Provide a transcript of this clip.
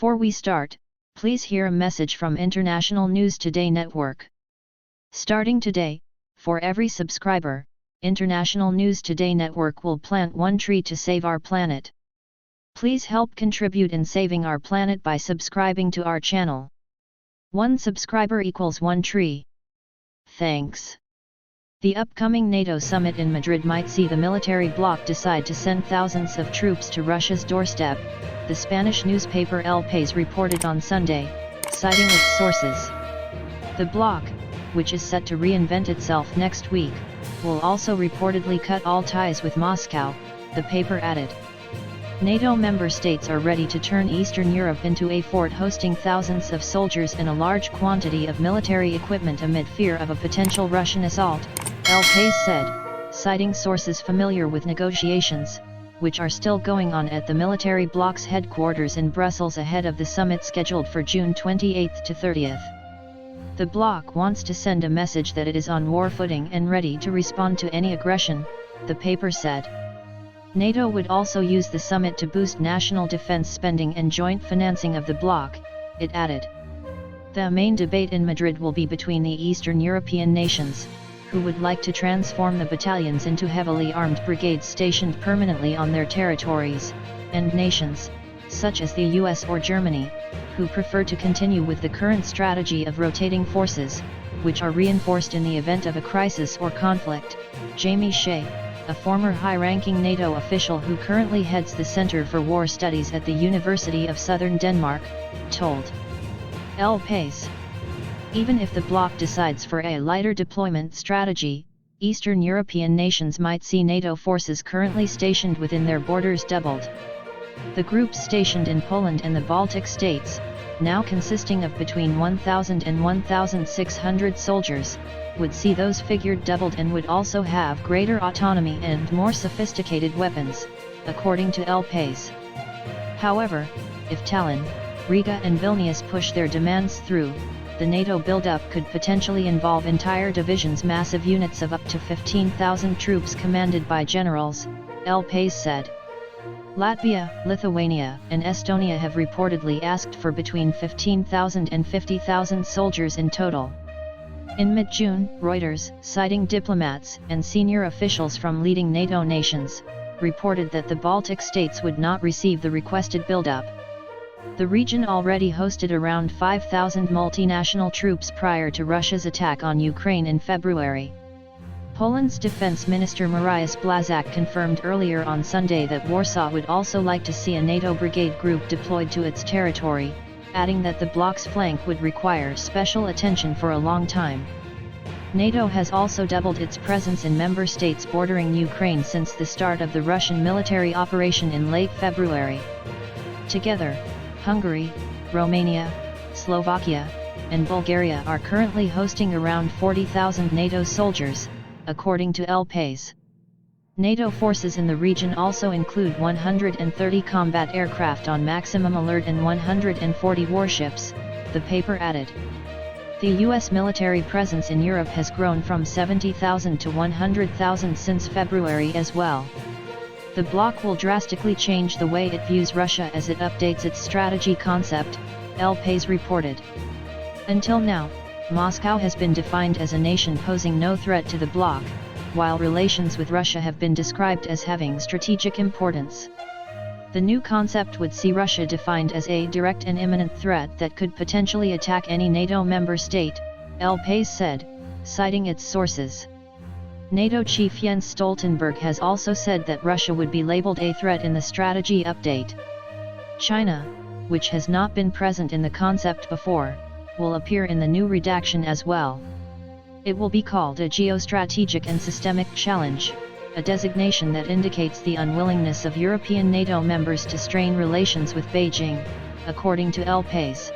Before we start, please hear a message from International News Today Network. Starting today, for every subscriber, International News Today Network will plant one tree to save our planet. Please help contribute in saving our planet by subscribing to our channel. One subscriber equals one tree. Thanks. The upcoming NATO summit in Madrid might see the military bloc decide to send thousands of troops to Russia's doorstep, the Spanish newspaper El País reported on Sunday, citing its sources. The bloc, which is set to reinvent itself next week, will also reportedly cut all ties with Moscow, the paper added. NATO member states are ready to turn Eastern Europe into a fort hosting thousands of soldiers and a large quantity of military equipment amid fear of a potential Russian assault, El País said, citing sources familiar with negotiations, which are still going on at the military bloc's headquarters in Brussels ahead of the summit scheduled for June 28 to 30th. The bloc wants to send a message that it is on war footing and ready to respond to any aggression, the paper said. NATO would also use the summit to boost national defense spending and joint financing of the bloc, it added. The main debate in Madrid will be between the Eastern European nations, who would like to transform the battalions into heavily armed brigades stationed permanently on their territories, and nations, such as the US or Germany, who prefer to continue with the current strategy of rotating forces, which are reinforced in the event of a crisis or conflict, Jamie Shea, a former high-ranking NATO official who currently heads the Center for War Studies at the University of Southern Denmark, told El País. Even if the bloc decides for a lighter deployment strategy, Eastern European nations might see NATO forces currently stationed within their borders doubled. The groups stationed in Poland and the Baltic states, now consisting of between 1,000 and 1,600 soldiers, would see those figures doubled and would also have greater autonomy and more sophisticated weapons, according to El País. However, if Tallinn, Riga and Vilnius push their demands through, the NATO buildup could potentially involve entire divisions, massive units of up to 15,000 troops commanded by generals, El País said. Latvia, Lithuania, and Estonia have reportedly asked for between 15,000 and 50,000 soldiers in total. In mid-June, Reuters, citing diplomats and senior officials from leading NATO nations, reported that the Baltic states would not receive the requested buildup. The region already hosted around 5,000 multinational troops prior to Russia's attack on Ukraine in February. Poland's defense minister Mariusz Błaszczak confirmed earlier on Sunday that Warsaw would also like to see a NATO brigade group deployed to its territory, adding that the bloc's flank would require special attention for a long time. NATO has also doubled its presence in member states bordering Ukraine since the start of the Russian military operation in late February. Together, Hungary, Romania, Slovakia, and Bulgaria are currently hosting around 40,000 NATO soldiers, according to El País. NATO forces in the region also include 130 combat aircraft on maximum alert and 140 warships, the paper added. The US military presence in Europe has grown from 70,000 to 100,000 since February as well. The bloc will drastically change the way it views Russia as it updates its strategy concept, El País reported. Until now, Moscow has been defined as a nation posing no threat to the bloc, while relations with Russia have been described as having strategic importance. The new concept would see Russia defined as a direct and imminent threat that could potentially attack any NATO member state, El País said, citing its sources. NATO chief Jens Stoltenberg has also said that Russia would be labeled a threat in the strategy update. China, which has not been present in the concept before, will appear in the new redaction as well. It will be called a geostrategic and systemic challenge, a designation that indicates the unwillingness of European NATO members to strain relations with Beijing, according to El País.